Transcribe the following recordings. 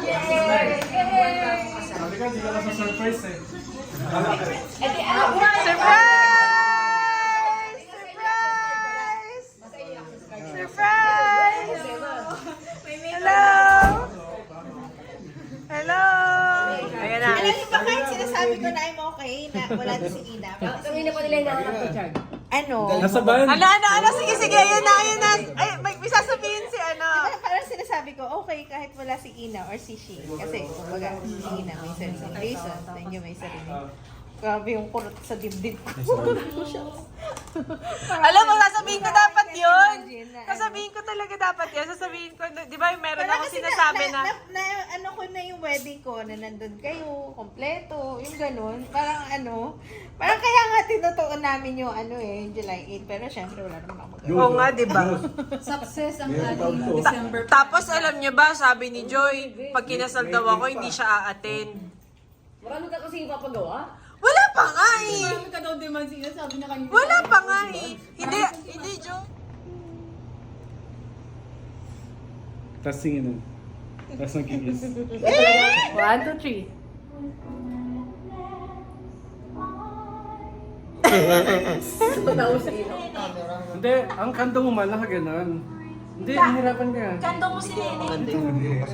Yay! Sabi ka, hindi ka lang sa surprise eh. Surprise! Surprise! Hello! Hello! Ayan na. Alam niyo ba kahit sinasabi ko na I'm okay, na wala na si Ina. Kanina pa nila hinahanap ko, Chard. Ano? Nasa van. Ano? Sige, ayun na. Ay, may sasabihin si ano. Parang sinasabi ko, okay kahit wala si Ina or si She. Kasi, kumbaga, si Ina may sariling reason, sa inyo may sariling. Grabe yung kurot sa dibdib ko. Alam mo, sasabihin ko dapat yun. Imagine na, Sasabihin ko talaga dapat yun. Sasabihin ko, di ba meron Parang ako kasi sinasabi na. ano ko na yung wedding ko, na nandun kayo, kompleto, yung ganun. Parang kaya nga tinutuon namin yung yung July 8. Pero syempre wala naman ako magawa. Oo nga, di ba? Success ang ating December. Tapos alam niyo ba, sabi ni Joy, pag kinasal daw ako, hindi siya a-attend. Marami ka kasi ipapagawa. Wala pa nga eh. Marami ka daw demands niya, sabi na kanina. Wala pa nga eh. Hindi, Joy. Tapos tingin nun. Tapos nagkikis. 1, 2, 3. Patawa sa ilo. Hindi, ang kanto mo man, nakaganon. Hindi, nahirapan ka. Kando mo si Nene.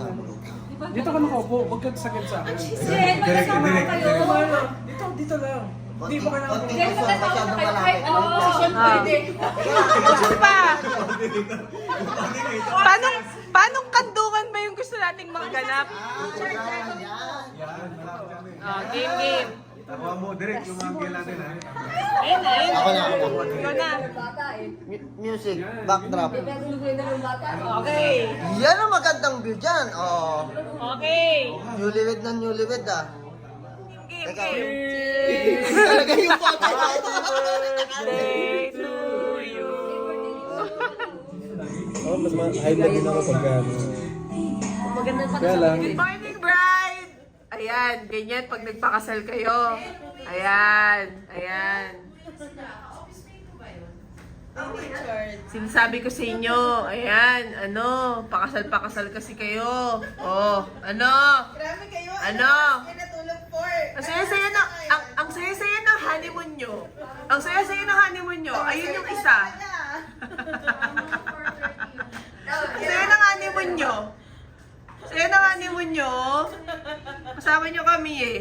Dito ka nakaupo, huwag ka sakit sa akin. Jen, magkasama na kayo. Dito lang. Hindi mo kailangan. Jen, magkasama na kayo. Kahit ano posisyon pwede. Pa! Paanong kandukan ba yung gusto nating maganap? Game. Tawa mo, direct yung mga kailangan ha. Ayun. Ako na. Ikaw na. Bata eh. Music, backdrop. Kaya gulugoy na ng bata. Okay. Yan ang magandang view dyan. Oh, Okay. newlywed na newlywed ah. Game. Talaga yung bata. Birthday to you. Oh, mas highlight din ako pagka. Magandang Kaya lang. Good morning, bride! Ayan, ganyan pag nagpakasal kayo. Ayan. Sinasabi ko sa inyo, ayan, pakasal kasi kayo. Oh, Grabe kayo. Ano? May natulog for. Ang saya-saya na, ang saya-saya ng honeymoon nyo. Ang saya-saya ng honeymoon nyo, ayun yung isa. Ang saya ng honeymoon nyo. Saya ng honeymoon nyo. Kasama nyo kami eh.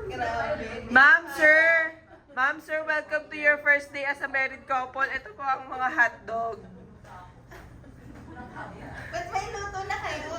Grabe. Ma'am, sir, welcome to your first day as a married couple. Ito po ang mga hotdog. Ba't may luto na kayo?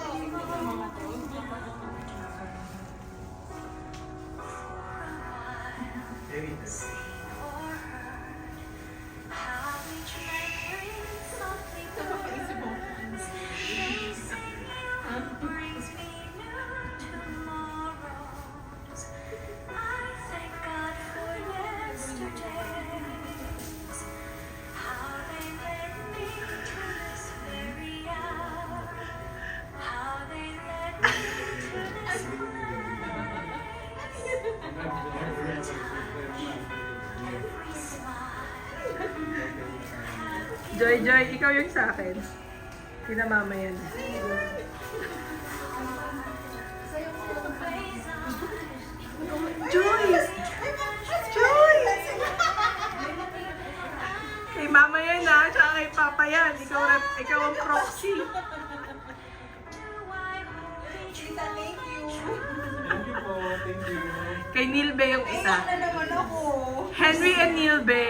Joy, ikaw yung sa akin. Kina mama yan. Joy! Kay mama yan ha, tsaka kay papa yan. Ikaw ang proxy. Tita, thank you. Thank you po, thank you. Kay Nilbe yung isa. Ano naman ako? Henry and Nilbe.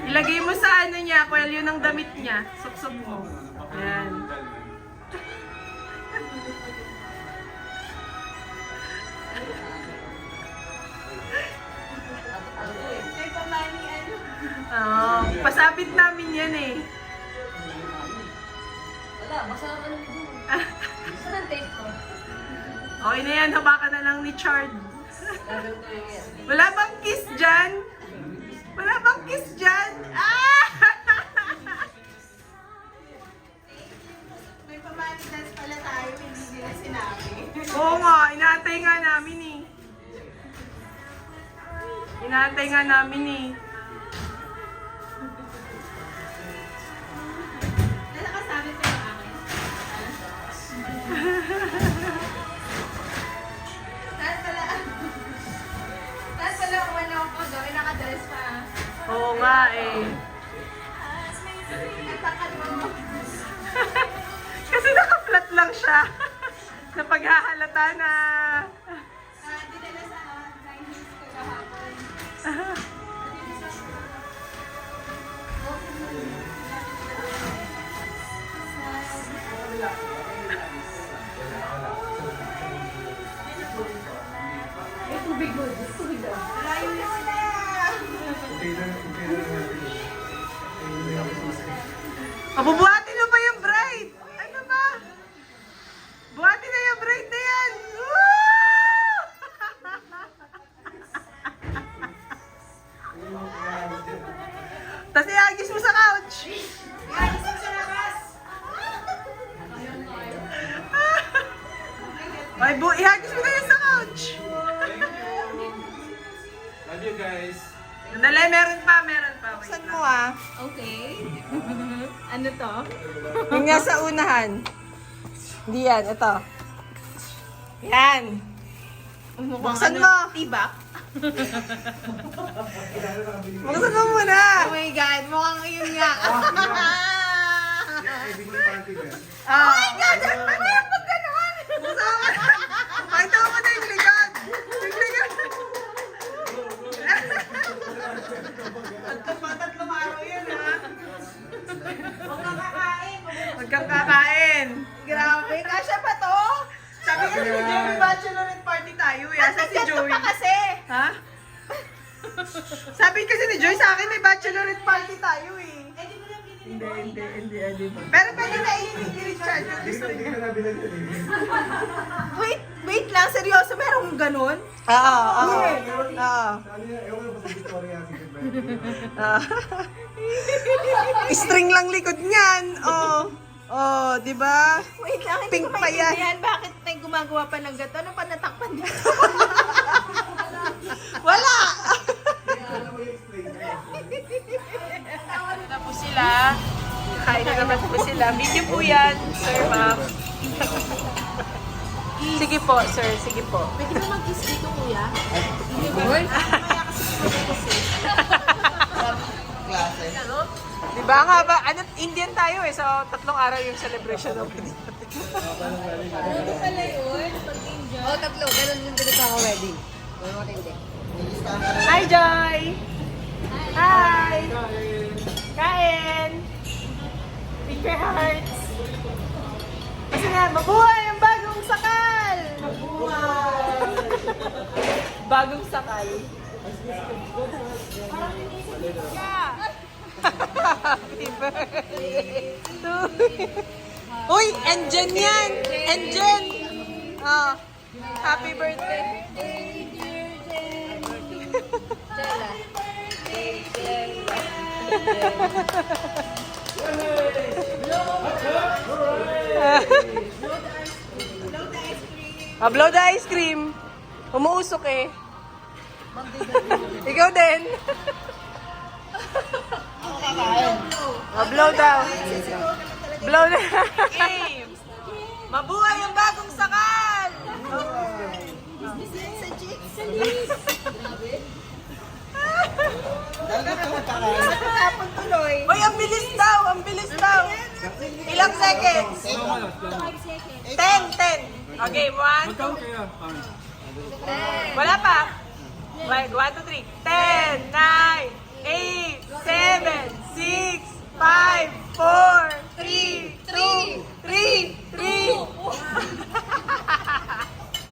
Ilagay mo sa ano niya, kwelyo ng damit niya. Suksok mo. Ayan. May pamani Oo, pasabit namin yan eh. Wala, basta naman ang video. Basta ng tape ko. Okay na yan, habakan na lang ni Chard. Gagawin ko yung yan. Wala bang kiss dyan? Wala bang kiss dyan? Ah! May pamani dance pala tayo, hindi nila sinabi. Oo nga, inaantay nga namin eh. Inaantay nga namin eh. Ano kasabi sa yung akin? Kasi naka-flat lang siya. Napaghahalata na. Dinala sa Chinese ko kahapon. Bubuhatin mo pa yung bride! Ano ba? Buhatin na yung bride na yan! Woo! Tapos iagis mo sa couch! Iagis mo sa labas! Ay, ihagis mo na yan sa couch! Love you guys. Sandali, meron pa. Wait Saan lang. mo ah? Okay. Ano to? Yung nasa unahan. Hindi yan, ito. Yan. Buksan mo. Tibak? Buksan mo muna. Oh my God, mukhang yun nga. Oh my God! Ano yung pag gano'n? Buksan mo na. Pakita mo na yung likod. Yung likod. Tatlong araw yan, ha? Huwag kang kakain. Grabe, kasya pa to? Sabi kasi ni Joey, bachelorette party tayo. Asa si Joey? pa kasi. Ha? Sabi kasi ni Joy sa akin may bachelorette party tayo eh. Hindi. Pero pwede na i-recharge yung gusto niya. Wait lang, seryoso, merong ganun? Oo. String lang likod niyan. Oh, di ba? Wait lang, hindi Pink ko pa yan. maintindihan bakit may gumagawa pa ng gato. Ano pa natakpan niya? Wala! na po sila. Kain na naman po sila. Video po yan, sir, ma'am. Sige po, sir. Sige po. Pwede ba mag-kiss dito, kuya? Klase. Diba nga ba? Ano, Indian tayo eh. So, 3 araw yung celebration ng wedding. Ano pala yun? Pag-enjoy? Oh, tatlo. Ganun yung pinagkaka-wedding. Ganun matindi. Hi, Joy! Hi! Kain! Picture hearts! Kasi nga, mabuhay ang bagong sakal! Mabuhay! Bagong sakal. Yeah! Happy birthday to you. Uy, engine yan! Engine! Oh, happy birthday. Blow the ice cream. Umuusok eh. Ikaw din. Blow daw. Blow na. Game. Mabuhay ang bagong sakal. Tapon tuloy. Uy, ang bilis daw. Ang bilis daw. Ilang seconds? 10. Okay, 1, 2. Magkano kaya? Wala pa. 1, 2, 3. 10.